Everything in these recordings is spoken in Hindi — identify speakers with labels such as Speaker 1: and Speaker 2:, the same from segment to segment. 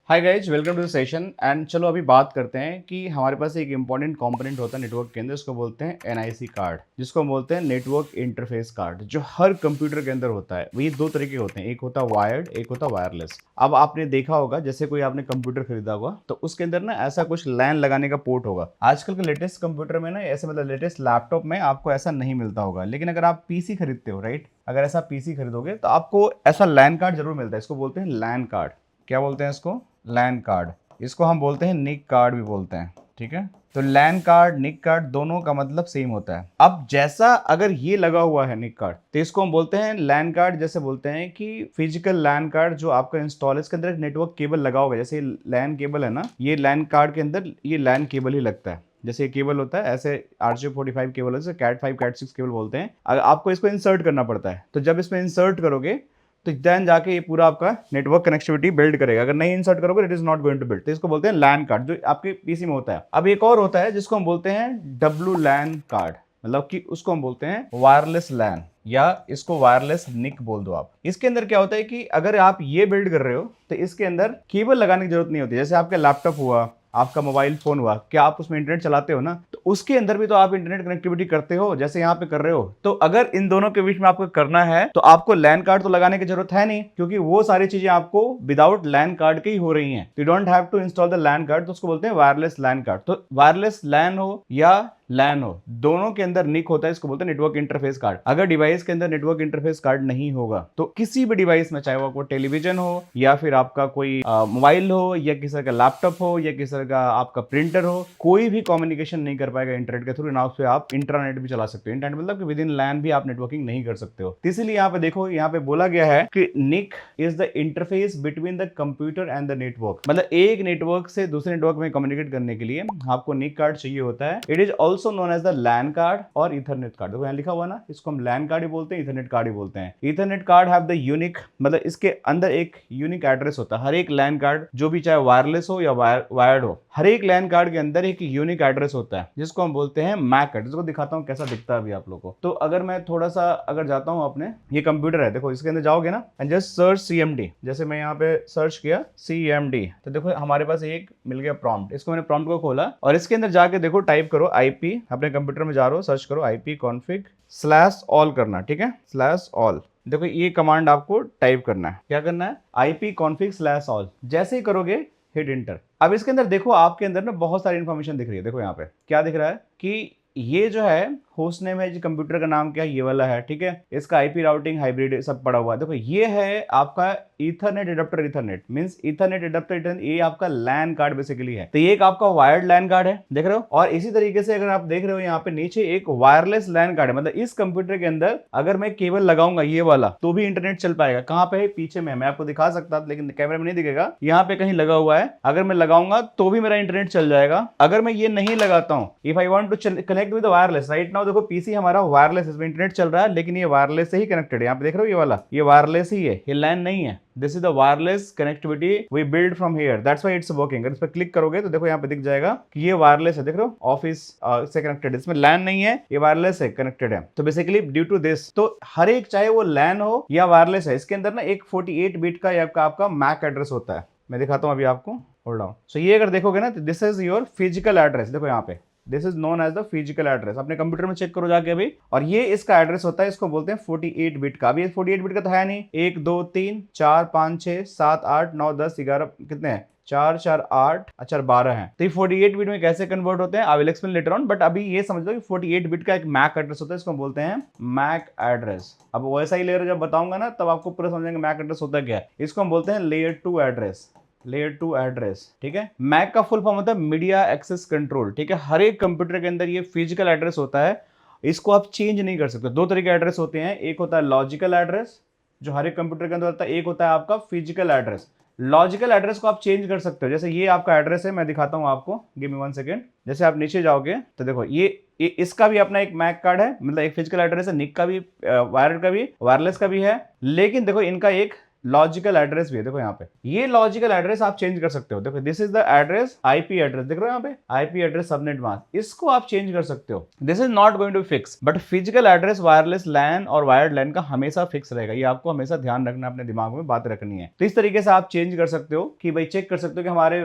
Speaker 1: Hi guys, welcome to the session. And चलो अभी बात करते हैं कि हमारे पास एक इंपॉर्टेंट कंपोनेंट होता है नेटवर्क के अंदर, इसको बोलते हैं एनआईसी कार्ड, जिसको हम बोलते हैं नेटवर्क इंटरफेस कार्ड, जो हर कंप्यूटर के अंदर होता है। वही दो तरीके होते हैं, एक होता है वायर्ड, एक होता है वायरलेस। अब आपने देखा होगा, जैसे कोई आपने कंप्यूटर खरीदा होगा तो उसके अंदर ना ऐसा कुछ लैन लगाने का पोर्ट होगा। आजकल के लेटेस्ट कंप्यूटर में ना ऐसे, मतलब लेटेस्ट लैपटॉप में आपको ऐसा नहीं मिलता होगा, लेकिन अगर आप पीसी खरीदते हो, राइट, अगर ऐसा पीसी खरीदोगे तो आपको ऐसा लैन कार्ड जरूर मिलता है। इसको बोलते हैं लैन कार्ड। क्या बोलते हैं इसको? लैन कार्ड। इसको हम बोलते हैं निक कार्ड भी बोलते हैं, ठीक है। तो लैन कार्ड, निक कार्ड दोनों का मतलब सेम होता है। अब जैसा अगर ये लगा हुआ है निक कार्ड, तो इसको हम बोलते हैं लैन कार्ड। जैसे बोलते हैं कि फिजिकल लैन कार्ड जो आपका इंस्टॉल है, इसके अंदर एक नेटवर्क केबल लगा होगा। जैसे लैन केबल है ना, ये लैन कार्ड के अंदर ये लैन केबल ही लगता है। जैसे ये केबल होता है, ऐसे RJ45 केबल है, कैट 5 कैट 6 केबल बोलते हैं। अगर आपको इसको इंसर्ट करना पड़ता है, तो जब इसमें इंसर्ट करोगे तो देन जाके ये पूरा आपका नेटवर्क कनेक्टिविटी बिल्ड करेगा। अगर नहीं इंसर्ट करोगे, it is not going to build. तो इसको बोलते हैं लैन कार्ड, जो आपके पीसी में होता है। अब एक और होता है जिसको हम बोलते हैं डब्लू लैन कार्ड, मतलब कि उसको हम बोलते हैं वायरलेस लैन, या इसको वायरलेस निक बोल दो आप। इसके अंदर क्या होता है कि अगर आप ये बिल्ड कर रहे हो तो इसके अंदर केबल लगाने की जरूरत नहीं होती। जैसे आपका लैपटॉप हुआ, आपका मोबाइल फोन हुआ, क्या आप उसमें इंटरनेट चलाते हो ना, तो उसके अंदर भी तो आप इंटरनेट कनेक्टिविटी करते हो, जैसे यहाँ पे कर रहे हो। तो अगर इन दोनों के बीच में आपको करना है तो आपको लैन कार्ड तो लगाने की जरूरत है नहीं, क्योंकि वो सारी चीजें आपको विदाउट लैन कार्ड के ही हो रही हैं। You don't have to install the LAN card. तो उसको बोलते हैं वायरलेस लैन कार्ड। तो वायरलेस लैन हो या लैन हो, दोनों के अंदर निक होता है, इसको बोलते हैं नेटवर्क इंटरफेस कार्ड। अगर डिवाइस के अंदर नेटवर्क इंटरफेस कार्ड नहीं होगा तो किसी भी डिवाइस में, चाहे वो आपको टेलीविजन हो या फिर आपका कोई मोबाइल हो या किसी तरह का लैपटॉप हो या किसी तरह का आपका प्रिंटर हो, कोई भी कम्युनिकेशन नहीं कर पाएगा इंटरनेट के थ्रू। ना उस पर आप इंटरनेट भी चला सकते हो। इंटरनेट मतलब कि विद इन लैन भी आप नेटवर्किंग नहीं कर सकते हो। तो इसीलिए यहाँ पे देखो, यहाँ पे बोला गया है कि NIC is the interface between the computer and the network. मतलब एक नेटवर्क से दूसरे नेटवर्क में कम्युनिकेट करने के लिए आपको निक कार्ड चाहिए होता है। It is also known as the LAN card और इथरनेट कार्ड। देखो यहाँ लिखा हुआ ना, इसको हम लैन कार्ड ही बोलते हैं, इथरनेट कार्ड ही बोलते हैं। Ethernet card have the unique, मतलब इसके अंदर एक यूनिक एड्रेस होता है। हर एक लैन कार्ड, जो भी चाहे वायरलेस हो या वायर्ड हो, हर एक लैन कार्ड के अंदर एक यूनिक एड्रेस होता है, जिसको हम बोलते हैं मैक एड्रेस। को दिखाता हूँ कैसा दिखता है अभी आप लोगों को। तो अगर मैं थोड़ा सा अगर जाता हूँ अपने, ये कंप्यूटर है, देखो इसके अंदर जाओगे ना एंड जस्ट सर्च CMD। जैसे मैं यहाँ पे सर्च किया CMD, तो देखो हमारे पास एक मिल गया प्रॉम्प्ट। इसको मैंने प्रॉम्प्ट को खोला और इसके अंदर जाके देखो टाइप करो IP। अपने कंप्यूटर में जा रहे हो, सर्च करो IP config/all करना, ठीक है, /all। देखो ये कमांड आपको टाइप करना है। क्या करना है? IP config/all। जैसे ही करोगे हिट इंटर। अब इसके अंदर देखो, आपके अंदर ना बहुत सारी इंफॉर्मेशन दिख रही है। देखो यहाँ पे क्या दिख रहा है कि ये जो है होस्ट नेम है, जो कंप्यूटर का नाम क्या है, ये वाला है, ठीक है। इसका IP राउटिंग हाइब्रिड सब पड़ा हुआ है। देखो ये है आपका ethernet adapter. Ethernet means ethernet adapter, ये आपका लैन कार्ड बेसिकली है। तो ये एक आपका वायर्ड लैन कार्ड है, देख रहे हो। और इसी तरीके से अगर आप देख रहे हो यहाँ पे नीचे एक वायरलेस लैन कार्ड है। मतलब इस कंप्यूटर के अंदर अगर मैं केबल लगाऊंगा ये वाला, तो भी इंटरनेट चल पाएगा। कहाँ पे है? पीछे में। मैं आपको दिखा सकता, लेकिन कैमरे में नहीं दिखेगा। यहाँ पे कहीं लगा हुआ है। अगर मैं लगाऊंगा तो भी मेरा इंटरनेट चल जाएगा। अगर मैं ये नहीं लगाता हूँ, if I want to connect with wireless, right now देखो पीसी हमारा वायरलेस, इसमें इंटरनेट चल रहा है, लेकिन ये वायरलेस से ही कनेक्टेड है। यहाँ पे देख रहे हो ये वाला, ये वायरलेस ही है, ये लैन नहीं है। This is the wireless connectivity we build from here, that's why it's working. अगर इस पर क्लिक करोगे तो देखो यहाँ पे दिख जाएगा कि ये वायरलेस है, देख रहे हो, ऑफिस से कनेक्टेड। इसमें लैन नहीं है, ये वायरलेस है, कनेक्टेड है। तो बेसिकली ड्यू टू दिस, तो हर एक चाहे वो लैन हो या वायरलेस है, इसके अंदर ना एक 48 बिट का आपका मैक एड्रेस होता है। मैं दिखाता हूं अभी आपको, होल्ड ऑन। सो ये अगर देखोगे ना, तो this is your physical address. देखो यहाँ पे this is known as the physical address. अपने कंप्यूटर में चेक करो जाके अभी। और ये इसका एड्रेस होता है, इसको बोलते हैं 48 बिट का। अभी 48 बिट का तो है नहीं। 1 2 3 4 5 6 7 8 9 10 11 कितने हैं? 4 4 8 अच्छा 12 हैं। तो ये 48 बिट में कैसे कन्वर्ट होते हैं, I will explain later on. But अभी ये समझ लो कि 48 बिट का एक मैक एड्रेस होता है, इसको बोलते हैं मैक एड्रेस। अब वैसा ही लेयर जब बताऊंगा ना, तब आपको पूरा समझेंगे मैक एड्रेस होता क्या है। इसको हम बोलते हैं लेयर 2 एड्रेस। लेयर 2 एड्रेस, ठीक है। मैक का फुल फॉर्म होता है मीडिया एक्सेस कंट्रोल, ठीक है। हर एक कंप्यूटर के अंदर ये फिजिकल एड्रेस होता है, इसको आप चेंज नहीं कर सकते। दो तरीके एड्रेस होते हैं, एक होता है लॉजिकल एड्रेस, जो हर एक कंप्यूटर के अंदर होता है, एक होता है आपका फिजिकल एड्रेस। लॉजिकल एड्रेस को आप चेंज कर सकते हो। जैसे ये आपका एड्रेस है, मैं दिखाता हूं आपको, गिव मी 1 सेकेंड। जैसे आप नीचे जाओगे तो देखो ये इसका भी अपना एक मैक कार्ड है, मतलब एक फिजिकल एड्रेस है। निक का भी, वायर्ड का भी, वायरलेस का भी है। लेकिन देखो इनका एक लॉजिकल एड्रेस भी है, देखो यहाँ पे ये लॉजिकल एड्रेस आप चेंज कर सकते हो। देखो this is the address, IP address देख रहे हो यहाँ पे, आईपी एड्रेस सबनेट मास्क, इसको आप चेंज कर सकते हो। This is not going to fix, but physical address wireless LAN और वायर्ड लैन का हमेशा फिक्स रहेगा। ये आपको हमेशा ध्यान रखना, अपने दिमाग में बात रखनी है। तो इस तरीके से आप चेंज कर सकते हो कि भाई चेक कर सकते हो कि हमारे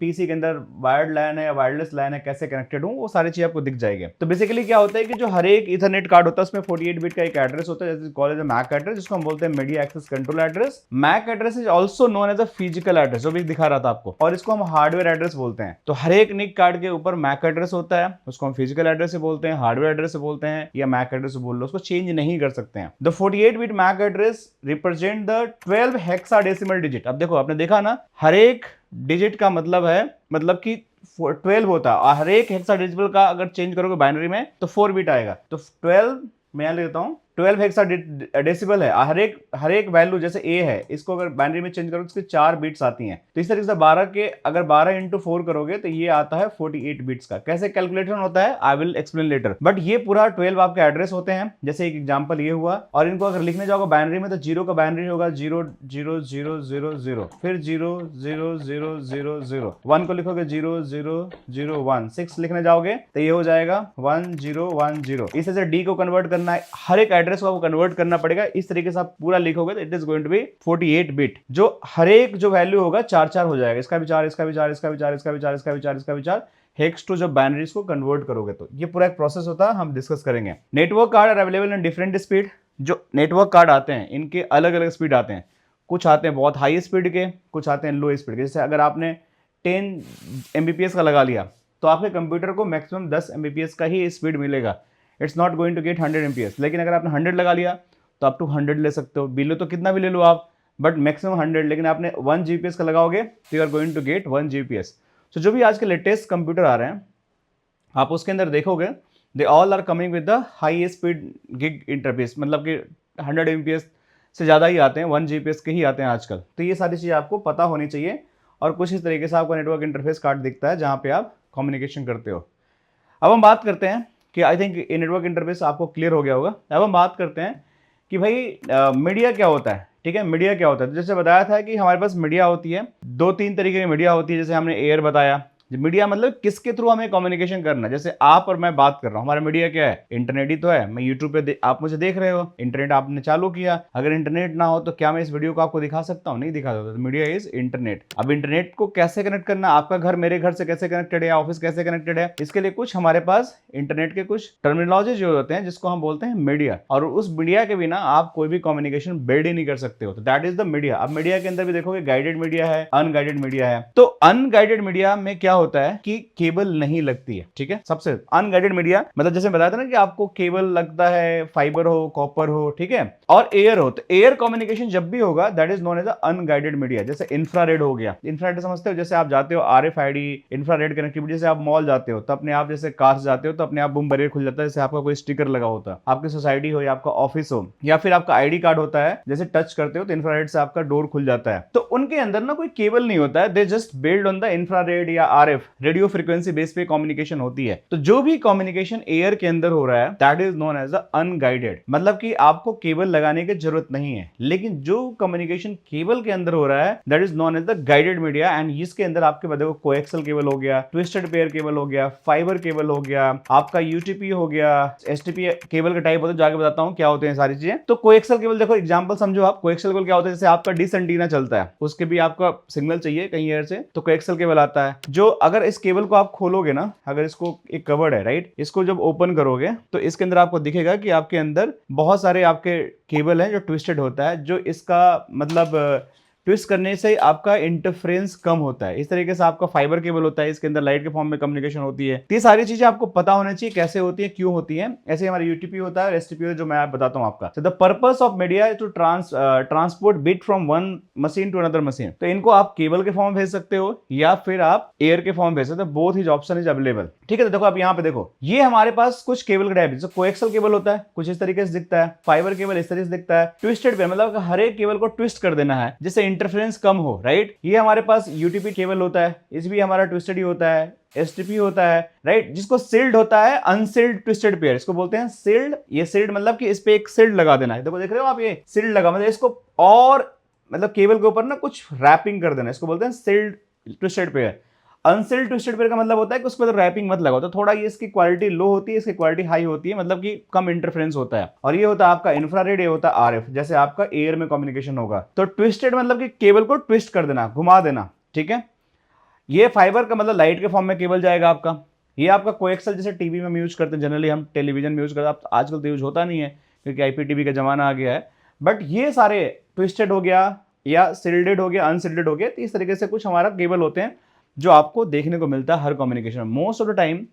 Speaker 1: पीसी के अंदर वायर्ड लैन है या वायरलेस लैन है, कैसे कनेक्टेड हूँ, वो सारी चीज आपको दिख जाएगी। तो बेसिकली क्या होता है कि जो हर एक इथरनेट कार्ड होता है उसमें 48 बिट का एक एड्रेस होता है, जैसे कॉल मैक एड्रेस, जिसको हम बोलते हैं media access control address. MAC address is also known as a physical address, जो भी दिखा रहा था आपको, और इसको हम हार्डवेयर एड्रेस बोलते हैं। तो हर एक निक कार्ड के ऊपर मैक एड्रेस होता है, उसको हम फिजिकल एड्रेस से बोलते हैं, हार्डवेयर एड्रेस से बोलते हैं, या मैक एड्रेस से बोल लो, उसको चेंज नहीं कर सकते हैं। The 48 bit MAC address represent the 12 hexadecimal digit. अब देखो आपने देखा ना, हर एक डिजिट का मतलब है, मतलब कि 12 होता है, और हर एक हेक्साडेसिमल का अगर चेंज करोगे बाइनरी में तो 4 बिट आएगा। तो 12 मैं यहां लेता हूं, 12 हेक्साडेसिमल है। हर एक वैल्यू जैसे ए है, इसको अगर बाइनरी में चेंज करोगे तो इसके 4 बिट्स आती हैं। तो इस तरीके से 12 के अगर 12 इंटू 4 करोगे तो ये आता है 48 बिट्स का। कैसे कैलकुलेशन होता है I will explain letter, but ये पूरा 12 आपके एड्रेस होते हैं। जैसे एक एग्जांपल ये हुआ, और इनको अगर लिखने जाओगे बाइनरी में तो 0 का बाइनरी होगा 0 0 0 0 0, फिर 0 0 0 0 0, 1 को लिखोगे 0 0 0 1, 6 लिखने जाओगे तो ये हो जाएगा 1 0 1 0। इस तरह से डी को कन्वर्ट करना है, हर एक एड्रेस को आपको कन्वर्ट करना पड़ेगा। इस तरीके से आप पूरा लिखोगे तो it is going to be 48 bit, जो हर एक जो वैल्यू होगा 4 4 हो जाएगा, इसका भी 4, इसका भी 4, इसका भी 4, इसका भी 4, इसका भी 4, इसका भी 4 हेक्स टू जब बाइनरीज को कन्वर्ट करोगे। तो ये पूरा एक प्रोसेस होता है, हम डिस्कस करेंगे। Network card are available in different speed. जो नेटवर्क कार्ड आते हैं इनके अलग अलग स्पीड आते हैं, कुछ आते हैं बहुत हाई स्पीड के, कुछ आते हैं लो स्पीड के। जैसे अगर आपने 10 Mbps का लगा लिया तो आपके कंप्यूटर को मैक्सिमम 10 Mbps का ही स्पीड मिलेगा, it's not going to get 100 Mbps। लेकिन अगर आपने 100 लगा लिया तो आप 200 ले सकते हो, बिलो तो कितना भी ले लो आप, बट मैक्सिमम 100। लेकिन आपने 1 Gbps का लगाओगे तो you are going to get 1 Gbps। So जो भी आज के लेटेस्ट कंप्यूटर आ रहे हैं आप उसके अंदर देखोगे they all are coming with the high speed gig interface, मतलब कि 100 Mbps से ज़्यादा ही आते हैं, 1 Gbps के ही आते हैं आजकल। तो ये सारी चीज़ें आपको पता होनी चाहिए, और कुछ इस तरीके से आपका नेटवर्क इंटरफेस कार्ड दिखता है जहाँ पे आप कम्युनिकेशन करते हो। अब हम बात करते हैं कि आई थिंक ये नेटवर्क इंटरफेस आपको क्लियर हो गया होगा। अब हम बात करते हैं कि भाई मीडिया क्या होता है। ठीक है, मीडिया क्या होता है, जैसे बताया था कि हमारे पास मीडिया होती है, 2-3 तरीके की मीडिया होती है। जैसे हमने एयर बताया, मीडिया मतलब किसके थ्रू हमें कम्युनिकेशन करना है। जैसे आप और मैं बात कर रहा हूं, हमारा मीडिया क्या है, इंटरनेट ही तो है। मैं यूट्यूब पे आप मुझे देख रहे हो, इंटरनेट आपने चालू किया, अगर इंटरनेट ना हो तो क्या मैं इस वीडियो को आपको दिखा सकता हूं, नहीं दिखा सकता। तो मीडिया इज इंटरनेट। अब इंटरनेट को कैसे कनेक्ट करना, आपका घर मेरे घर से कैसे कनेक्टेड है, ऑफिस कैसे कनेक्टेड है, इसके लिए कुछ हमारे पास इंटरनेट के कुछ टर्मिनोलॉजी जो होते हैं जिसको हम बोलते हैं मीडिया, और उस मीडिया के बिना आप कोई भी कम्युनिकेशन बिल्ड ही नहीं कर सकते हो। तो दैट इज द मीडिया। अब मीडिया के अंदर भी देखोगे गाइडेड मीडिया है, अनगाइडेड मीडिया है। तो अनगाइडेड मीडिया में क्या होता है कि केबल नहीं लगती है। ठीक है, सबसे अनगाइडेड मीडिया मतलब जैसे बताया था ना कि आपको केबल लगता है, फाइबर हो, कॉपर हो, ठीक है, और एयर हो। तो एयर कम्युनिकेशन जब भी होगा that is known as unguided media. जैसे इंफ्रारेड हो गया, इंफ्रारेड समझते हो, जैसे आप जाते हो RFID इंफ्रारेड कनेक्टिविटी, जैसे आप मॉल जाते हो तो अपने आप, जैसे कार जाते हो तो अपने आप बूम बैरियर खुल जाता है, जैसे आपका कोई स्टिकर लगा होता है, आपकी सोसाइटी हो या आपका ऑफिस हो, या फिर आपका ID कार्ड होता है, जैसे टच करते हो तो इंफ्रारेड से आपका डोर खुल जाता है। तो उनके अंदर ना कोई केबल नहीं होता है, they just build on the infrared या RF रेडियो फ्रीक्वेंसी बेस पे कम्युनिकेशन होती है। तो जो भी कम्युनिकेशन एयर के अंदर हो रहा है that is known as unguided, मतलब कि आपको केबल लगाने की जरूरत नहीं है। लेकिन जो कम्युनिकेशन केबल के अंदर हो रहा है that is known as the guided media, and इसके अंदर आपके देखो कोएक्सल केबल हो गया, ट्विस्टेड पेयर केबल हो गया, फाइबर केबल हो गया, आपका UTP हो गया, STP केबल का टाइप होता है, जो आगे बताता हूं क्या होते हैं सारी चीजें। तो कोएक्सल केबल देखो एग्जांपल समझो आप, कोएक्सल केबल क्या होता है, जैसे आपका डिश एंटीना चलता है, उसके भी आपका सिग्नल चाहिए कहीं एयर से, तो कोएक्सल केबल आता है। जो अगर इस केबल को आप खोलोगे ना, अगर इसको एक कवर्ड है राइट, इसको जब ओपन करोगे तो इसके अंदर आपको दिखेगा कि आपके अंदर बहुत सारे आपके केबल हैं जो ट्विस्टेड होता है, जो इसका मतलब ट्विस्ट करने से आपका इंटरफेरेंस कम होता है। इस तरीके से आपका फाइबर केबल होता है, इसके अंदर लाइट के फॉर्म में कम्युनिकेशन होती है। ये सारी चीजें आपको पता होना चाहिए कैसे होती है, क्यों होती है। ऐसे हमारा UTP होता है, STP होता है, जो मैं आप बताता हूं आपका। The purpose of media is to transport bit from one machine to another machine. तो इनको आप केबल के फॉर्म में भेज सकते हो या फिर आप एयर के फॉर्म में भेज सकते हो, both his option is available. ठीक है, तो देखो आप यहाँ पे देखो, ये हमारे पास कुछ केबल का टाइप है। कोएक्सल केबल होता है कुछ इस तरीके से दिखता है, फाइबर केबल इस तरीके से दिखता है, ट्विस्टेड पे मतलब हर एक केबल को ट्विस्ट कर देना है जिससे इंटरफेरेंस कम हो, राइट। ये हमारे पास UTP केबल होता है, इस भी हमारा ट्विस्टेड ही होता है, STP होता है, राइट, जिसको सिल्ड होता है, अनसिल्ड ट्विस्टेड पेयर, इसको बोलते हैं सिल्ड। ये सिल्ड मतलब कि इस पे एक सिल्ड लगा देना है, देखो देख रहे हो आप, ये सिल्ड लगा मतलब इसको और मतलब केबल के ऊपर ना कुछ रैपिंग कर देना, इसको बोलते हैं shielded twisted pair. Unshielded twisted pair का मतलब होता है कि उसके ऊपर रैपिंग मत लगाओ, तो थोड़ा ये इसकी क्वालिटी लो होती है, इसकी क्वालिटी हाई होती है, मतलब कि कम इंटरफेरेंस होता है। और ये होता है आपका इंफ्रारेड, ये होता है आरएफ, जैसे आपका एयर में कम्युनिकेशन होगा। तो ट्विस्टेड मतलब कि केबल को ट्विस्ट कर देना, घुमा देना, ठीक है। ये फाइबर का मतलब लाइट के फॉर्म में केबल जाएगा आपका। ये आपका कोएक्सल, जैसे टीवी में हम यूज करते हैं, जनरली हम टेलीविजन में यूज करते हैं, आजकल तो यूज होता नहीं है क्योंकि आईपीटीवी का जमाना आ गया है। बट ये सारे ट्विस्टेड हो गया या सिल्डेड हो गया, अनसिल्डेड हो गया, तो इस तरीके से कुछ हमारा केबल होते हैं जो आपको देखने को मिलता है हर कम्युनिकेशन में। मोस्ट ऑफ द टाइम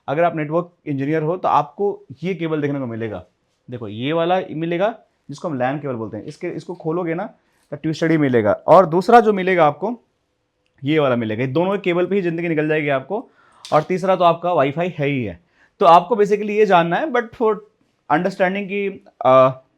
Speaker 1: अगर आप नेटवर्क इंजीनियर हो तो आपको ये केबल देखने को मिलेगा। देखो ये वाला मिलेगा जिसको हम लैन केबल बोलते हैं, इसको खोलोगे ना तो ट्विस्टेड ही मिलेगा। और दूसरा जो मिलेगा आपको ये वाला मिलेगा। दोनों केबल पे ही जिंदगी निकल जाएगी आपको। और तीसरा तो आपका वाईफाई है ही है। तो आपको बेसिकली ये जानना है, बट फॉर अंडरस्टैंडिंग की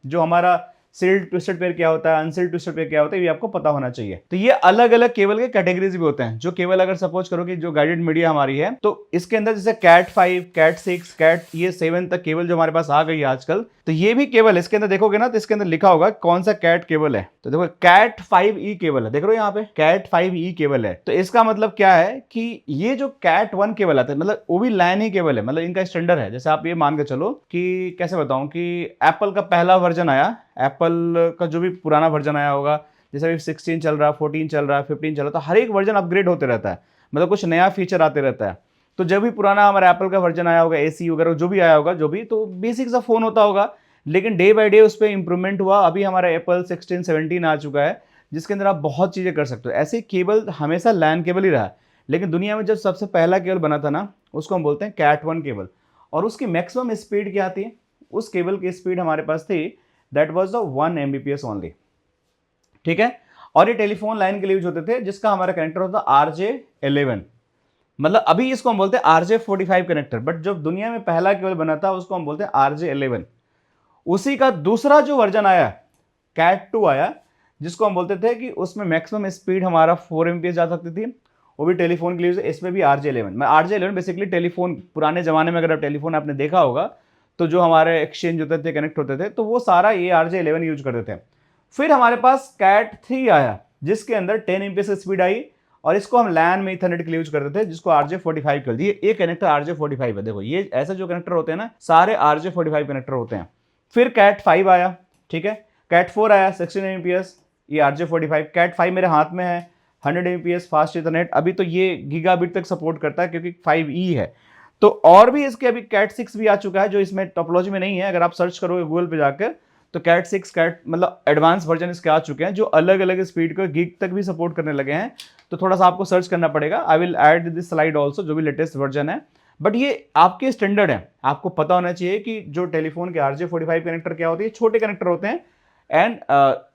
Speaker 1: जो हमारा सील्ड ट्विस्टेड पेयर क्या होता है, अनसील्ड ट्विस्टेड पेयर क्या होता है, ये आपको पता होना चाहिए। तो ये अलग अलग केबल के कैटेगरीज भी होते हैं। जो केबल अगर सपोज करो कि जो गाइडेड मीडिया हमारी है, तो इसके अंदर जैसे कैट 5, कैट 6, कैट ये 7 तक केबल जो हमारे पास आ गई है आजकल, तो ये भी केबल इसके अंदर देखोगे ना, तो इसके अंदर लिखा होगा कौन सा कैट केबल है। तो देखो कैट 5E केबल है, देख रहे हो यहाँ पे कैट 5E केबल है। तो इसका मतलब क्या है कि ये जो कैट 1 केबल आता है, मतलब वो भी लैन ही केबल है, मतलब इनका स्टैंडर्ड है। जैसे आप ये मान के चलो कि कैसे बताऊं कि एप्पल का पहला वर्जन आया, एप्पल का जो भी पुराना वर्जन आया होगा, जैसे अभी 16 चल रहा है, 14 चल रहा है, 15 चल रहा है, तो हर एक वर्जन अपग्रेड होते रहता है, मतलब कुछ नया फीचर आते रहता है। तो जब भी पुराना हमारा एप्पल का वर्जन आया होगा, एसी वगैरह जो भी आया होगा, जो भी, तो बेसिक सा फोन होता होगा, लेकिन डे बाय डे उस पर इंप्रूवमेंट हुआ। अभी हमारा एप्पल 16, 17 आ चुका है, जिसके अंदर आप बहुत चीजें कर सकते हो। ऐसे केबल हमेशा लैन केबल ही रहा है, लेकिन दुनिया में जब सबसे पहला केबल बना था ना, उसको हम बोलते हैं कैट 1 केबल। और उसकी मैक्सिमम स्पीड क्या थी? उस केबल की स्पीड हमारे पास थी, that was the 1 Mbps only, ठीक है। और ये टेलीफोन लाइन के लिए यूज होते थे, जिसका हमारा कनेक्टर होता RJ11, मतलब अभी इसको हम बोलते हैं RJ45 कनेक्टर, बट जब दुनिया में पहला केबल बना था उसको हम बोलते हैं RJ11। उसी का दूसरा जो वर्जन आया, कैट 2 आया, जिसको हम बोलते थे कि उसमें मैक्सिमम स्पीड हमारा 4 Mbps जा सकती थी, वो भी टेलीफोन के लिए। इसमें भी RJ11, मैं RJ11 बेसिकली टेलीफोन, पुराने जमाने में अगर आप टेलीफोन आपने देखा होगा, तो जो हमारे एक्सचेंज होते थे, कनेक्ट होते थे, तो वो सारा ये RJ11 यूज करते थे। फिर हमारे पास कैट 3 आया, जिसके अंदर 10 Mbps की स्पीड आई, और इसको हम लैन में ईथरनेट के लिए यूज करते थे, जिसको RJ45 कर दिए। ये कनेक्टर RJ45 है। देखो ये ऐसे जो कनेक्टर होते हैं ना, सारे RJ45 कनेक्टर होते हैं। फिर कैट 5 आया, ठीक है। कैट 4 आया 16 Mbps, ये RJ45। कैट 5 मेरे हाथ में है, 100 Mbps फास्ट इथरनेट। अभी तो ये गीगाबिट तक सपोर्ट करता है क्योंकि 5E है। तो और भी इसके अभी कैट 6 भी आ चुका है, जो इसमें टोपोलॉजी में नहीं है। अगर आप सर्च करोगे गूगल पे जाकर, तो कैट 6, कैट मतलब एडवांस वर्जन इसके आ चुके हैं, जो अलग अलग स्पीड को गीग तक भी सपोर्ट करने लगे हैं। तो थोड़ा सा आपको सर्च करना पड़ेगा। I will add this slide also, जो भी लेटेस्ट वर्जन है। बट ये आपके स्टैंडर्ड है, आपको पता होना चाहिए कि जो टेलीफोन के RJ45 कनेक्टर क्या होती है, छोटे कनेक्टर होते हैं, एंड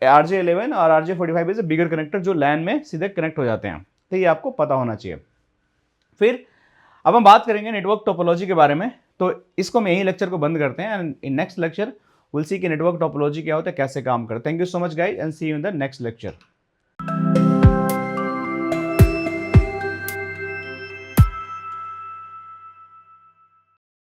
Speaker 1: RJ11 और RJ45 इज बिगर कनेक्टर, जो लैन में सीधे कनेक्ट हो जाते हैं। तो ये आपको पता होना चाहिए। फिर अब हम बात करेंगे नेटवर्क टोपोलॉजी के बारे में। तो इसको हम यही लेक्चर को बंद करते हैं, and in next lecture will see कि नेटवर्क टोपोलॉजी क्या होता है, कैसे काम करते हैं। Thank you so much guys, and see you in the next lecture.